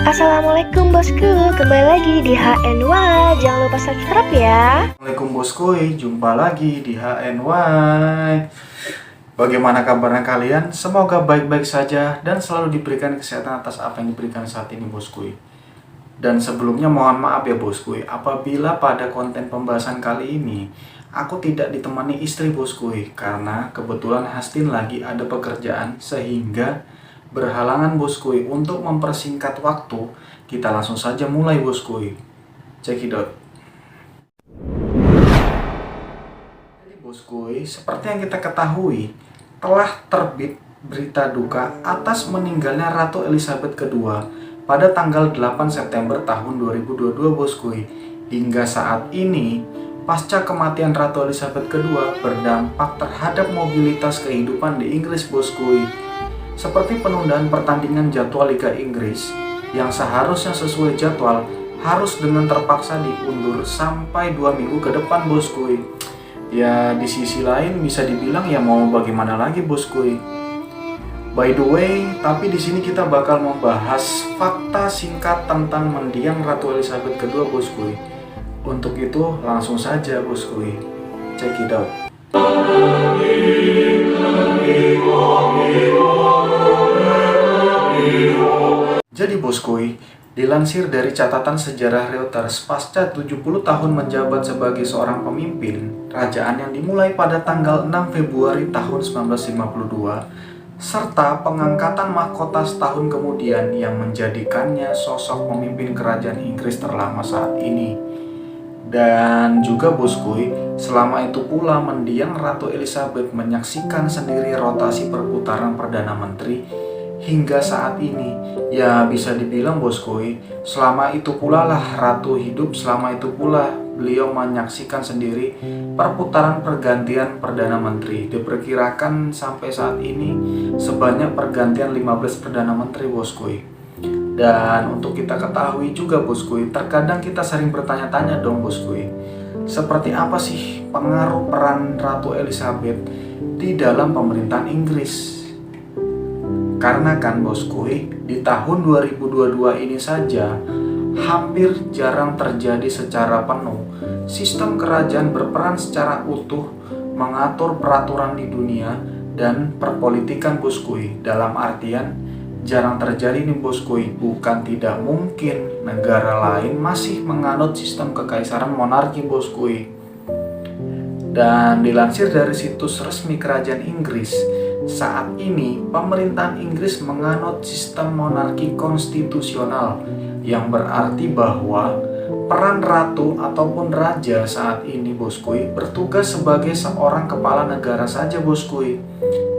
Assalamualaikum bosku, kembali lagi di HNY. Jangan lupa subscribe ya. Assalamualaikum bosku, jumpa lagi di HNY. Bagaimana kabarnya kalian? Semoga baik-baik saja dan selalu diberikan kesehatan atas apa yang diberikan saat ini bosku. Dan sebelumnya mohon maaf ya bosku, apabila pada konten pembahasan kali ini aku tidak ditemani istri bosku, karena kebetulan Hastin lagi ada pekerjaan sehingga berhalangan bosku. Untuk mempersingkat waktu, kita langsung saja mulai bosku. Check it out. Jadi bosku, seperti yang kita ketahui, telah terbit berita duka atas meninggalnya Ratu Elizabeth II pada tanggal 8 September tahun 2022 bosku. Hingga saat ini, pasca kematian Ratu Elizabeth II berdampak terhadap mobilitas kehidupan di Inggris bosku. Seperti penundaan pertandingan jadwal Liga Inggris yang seharusnya sesuai jadwal harus dengan terpaksa diundur sampai 2 minggu ke depan bosku. Ya di sisi lain bisa dibilang ya mau bagaimana lagi bosku. By the way, tapi di sini kita bakal membahas fakta singkat tentang mendiang Ratu Elizabeth II bosku. Untuk itu langsung saja bosku. Check it out. Jadi bosku, dilansir dari catatan sejarah Reuters, pasca 70 tahun menjabat sebagai seorang pemimpin, kerajaan yang dimulai pada tanggal 6 Februari tahun 1952, serta pengangkatan mahkota setahun kemudian yang menjadikannya sosok pemimpin kerajaan Inggris terlama saat ini. Dan juga bosku, selama itu pula mendiang Ratu Elizabeth menyaksikan sendiri rotasi perputaran Perdana Menteri hingga saat ini. Ya bisa dibilang bosku, selama itu pula lah Ratu hidup, selama itu pula beliau menyaksikan sendiri perputaran pergantian Perdana Menteri. Diperkirakan sampai saat ini sebanyak pergantian 15 Perdana Menteri bosku. Dan untuk kita ketahui juga bosku, terkadang kita sering bertanya-tanya dong bosku, seperti apa sih pengaruh peran Ratu Elizabeth di dalam pemerintahan Inggris? Karena kan bosku, di tahun 2022 ini saja hampir jarang terjadi secara penuh sistem kerajaan berperan secara utuh mengatur peraturan di dunia dan perpolitikan bosku. Dalam artian jarang terjadi nih bosku, bukan tidak mungkin negara lain masih menganut sistem kekaisaran monarki bosku. Dan dilansir dari situs resmi kerajaan Inggris, saat ini pemerintahan Inggris menganut sistem monarki konstitusional, yang berarti bahwa peran ratu ataupun raja saat ini bosku bertugas sebagai seorang kepala negara saja bosku.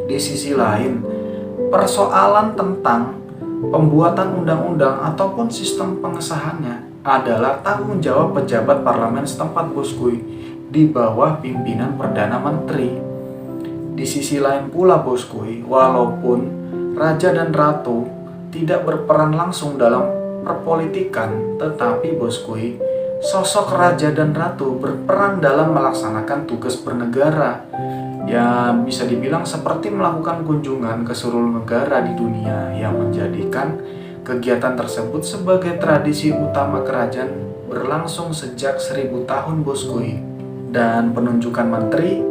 Di sisi lain, persoalan tentang pembuatan undang-undang ataupun sistem pengesahannya adalah tanggung jawab pejabat parlemen setempat bosku, di bawah pimpinan Perdana Menteri. Di sisi lain pula bosku, walaupun raja dan ratu tidak berperan langsung dalam perpolitikan, tetapi bosku, sosok raja dan ratu berperan dalam melaksanakan tugas bernegara. Ya bisa dibilang seperti melakukan kunjungan ke seluruh negara di dunia, yang menjadikan kegiatan tersebut sebagai tradisi utama kerajaan berlangsung sejak 1000 tahun bosku. Dan penunjukan menteri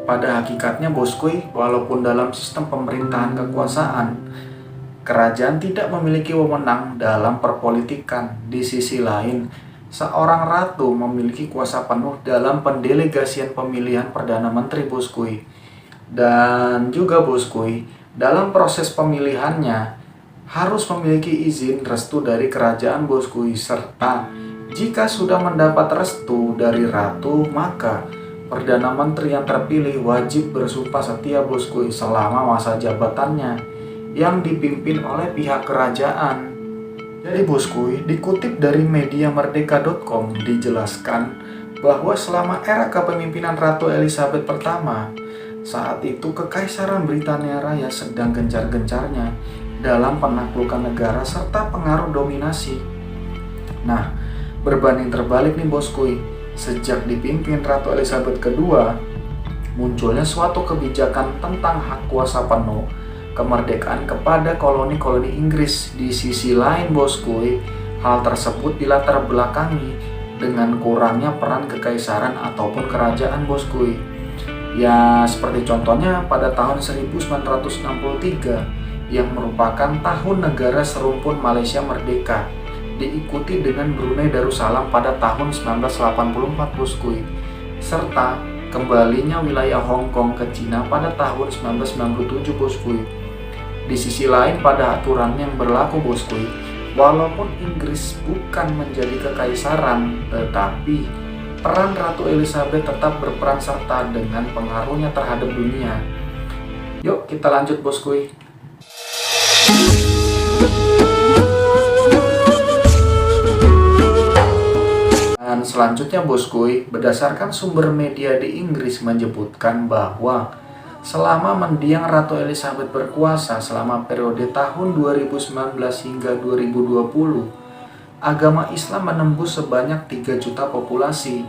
pada hakikatnya bosku, walaupun dalam sistem pemerintahan kekuasaan, kerajaan tidak memiliki wewenang dalam perpolitikan. Di sisi lain, seorang ratu memiliki kuasa penuh dalam pendelegasian pemilihan Perdana Menteri bosku. Dan juga bosku, dalam proses pemilihannya harus memiliki izin restu dari kerajaan bosku. Serta jika sudah mendapat restu dari ratu, maka Perdana Menteri yang terpilih wajib bersumpah setia bosku selama masa jabatannya yang dipimpin oleh pihak kerajaan. Jadi bosku, dikutip dari media merdeka.com dijelaskan bahwa selama era kepemimpinan Ratu Elizabeth pertama, saat itu Kekaisaran Britania Raya sedang gencar-gencarnya dalam penaklukan negara serta pengaruh dominasi. Nah, berbanding terbalik nih bosku, sejak dipimpin Ratu Elizabeth II, munculnya suatu kebijakan tentang hak kuasa penuh kemerdekaan kepada koloni-koloni Inggris. Di sisi lain bosku, hal tersebut dilatar belakangi dengan kurangnya peran kekaisaran ataupun kerajaan bosku. Ya seperti contohnya pada tahun 1963 yang merupakan tahun negara serumpun Malaysia merdeka, diikuti dengan Brunei Darussalam pada tahun 1984 bosku, serta kembalinya wilayah Hong Kong ke Cina pada tahun 1997 bosku. Di sisi lain pada aturan yang berlaku bosku, walaupun Inggris bukan menjadi kekaisaran, tetapi peran Ratu Elizabeth tetap berperan serta dengan pengaruhnya terhadap dunia. Yuk kita lanjut bosku. Dan selanjutnya bosku, berdasarkan sumber media di Inggris menyebutkan bahwa selama mendiang Ratu Elizabeth berkuasa selama periode tahun 2019 hingga 2020, agama Islam menembus sebanyak 3 juta populasi.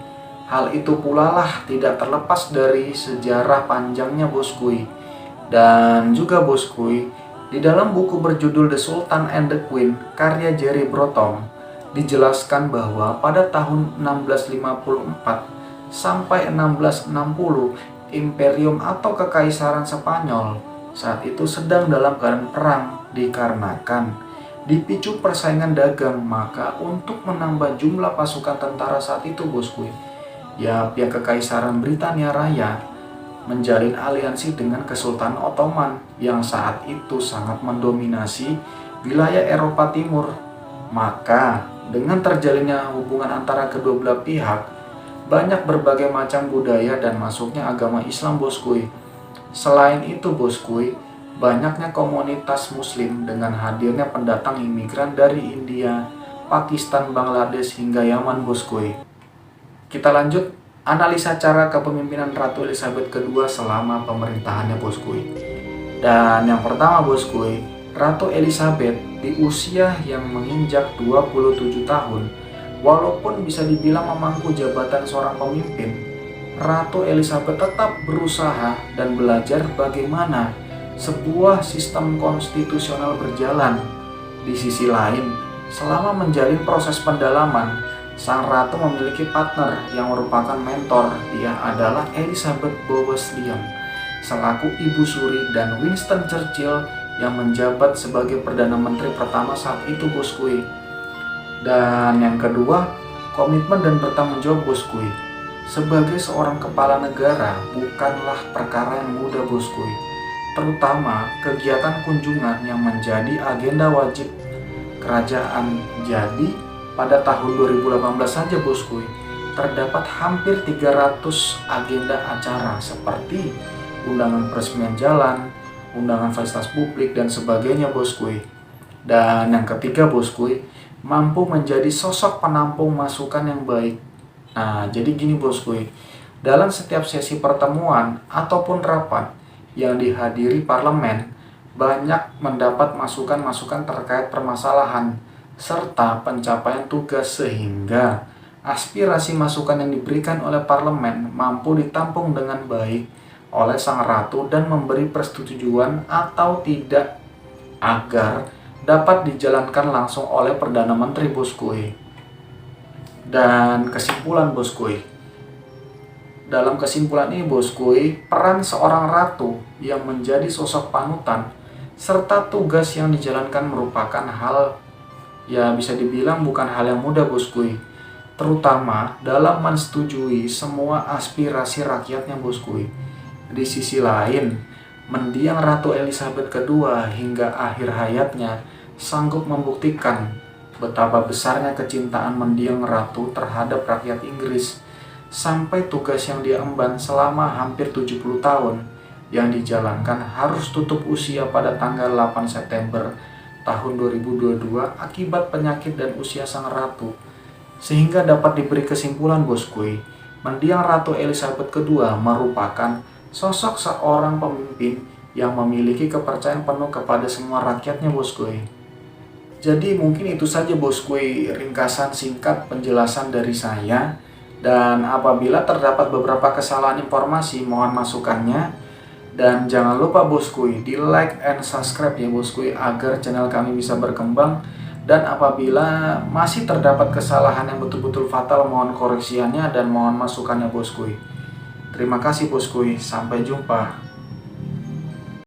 Hal itu pula lah tidak terlepas dari sejarah panjangnya bosku. Dan juga bosku, di dalam buku berjudul The Sultan and the Queen karya Jerry Brotom dijelaskan bahwa pada tahun 1654 sampai 1660 Imperium atau Kekaisaran Spanyol saat itu sedang dalam keadaan perang dikarenakan dipicu persaingan dagang. Maka untuk menambah jumlah pasukan tentara saat itu bosku, ya pihak Kekaisaran Britania Raya menjalin aliansi dengan Kesultanan Ottoman yang saat itu sangat mendominasi wilayah Eropa Timur. Maka dengan terjalinnya hubungan antara kedua belah pihak, banyak berbagai macam budaya dan masuknya agama Islam bosku. Selain itu bosku, banyaknya komunitas muslim dengan hadirnya pendatang imigran dari India, Pakistan, Bangladesh hingga Yaman bosku. Kita lanjut analisa cara kepemimpinan Ratu Elizabeth II selama pemerintahannya bosku. Dan yang pertama bosku, Ratu Elizabeth di usia yang menginjak 27 tahun, walaupun bisa dibilang memangku jabatan seorang pemimpin, Ratu Elizabeth tetap berusaha dan belajar bagaimana sebuah sistem konstitusional berjalan. Di sisi lain, selama menjalin proses pendalaman, sang ratu memiliki partner yang merupakan mentor. Dia adalah Elizabeth Bowes-Lyon selaku ibu suri dan Winston Churchill yang menjabat sebagai Perdana Menteri pertama saat itu bosku. Dan yang kedua, komitmen dan bertanggung jawab bosku. Sebagai seorang kepala negara bukanlah perkara yang mudah bosku, terutama kegiatan kunjungan yang menjadi agenda wajib kerajaan. Jadi pada tahun 2018 saja bosku, terdapat hampir 300 agenda acara seperti undangan peresmian jalan, undangan fasilitas publik dan sebagainya bosku. Dan yang ketiga bosku, mampu menjadi sosok penampung masukan yang baik. Nah jadi gini bosku, dalam setiap sesi pertemuan ataupun rapat yang dihadiri parlemen, banyak mendapat masukan-masukan terkait permasalahan serta pencapaian tugas, sehingga aspirasi masukan yang diberikan oleh parlemen mampu ditampung dengan baik oleh sang ratu dan memberi persetujuan atau tidak agar dapat dijalankan langsung oleh Perdana Menteri bosku. Dan kesimpulan bosku, dalam kesimpulan ini bosku, peran seorang ratu yang menjadi sosok panutan serta tugas yang dijalankan merupakan hal ya bisa dibilang bukan hal yang mudah bosku, terutama dalam menyetujui semua aspirasi rakyatnya bosku. Di sisi lain, mendiang Ratu Elizabeth II hingga akhir hayatnya sanggup membuktikan betapa besarnya kecintaan mendiang ratu terhadap rakyat Inggris, sampai tugas yang dia emban selama hampir 70 tahun yang dijalankan harus tutup usia pada tanggal 8 September tahun 2022 akibat penyakit dan usia sang ratu. Sehingga dapat diberi kesimpulan bosku, mendiang Ratu Elizabeth II merupakan sosok seorang pemimpin yang memiliki kepercayaan penuh kepada semua rakyatnya bosku. Jadi mungkin itu saja bosku, ringkasan singkat penjelasan dari saya. Dan apabila terdapat beberapa kesalahan informasi, mohon masukannya. Dan jangan lupa boskuy, di like and subscribe ya boskuy, agar channel kami bisa berkembang. Dan apabila masih terdapat kesalahan yang betul-betul fatal, mohon koreksiannya dan mohon masukannya boskuy. Terima kasih boskuy, sampai jumpa.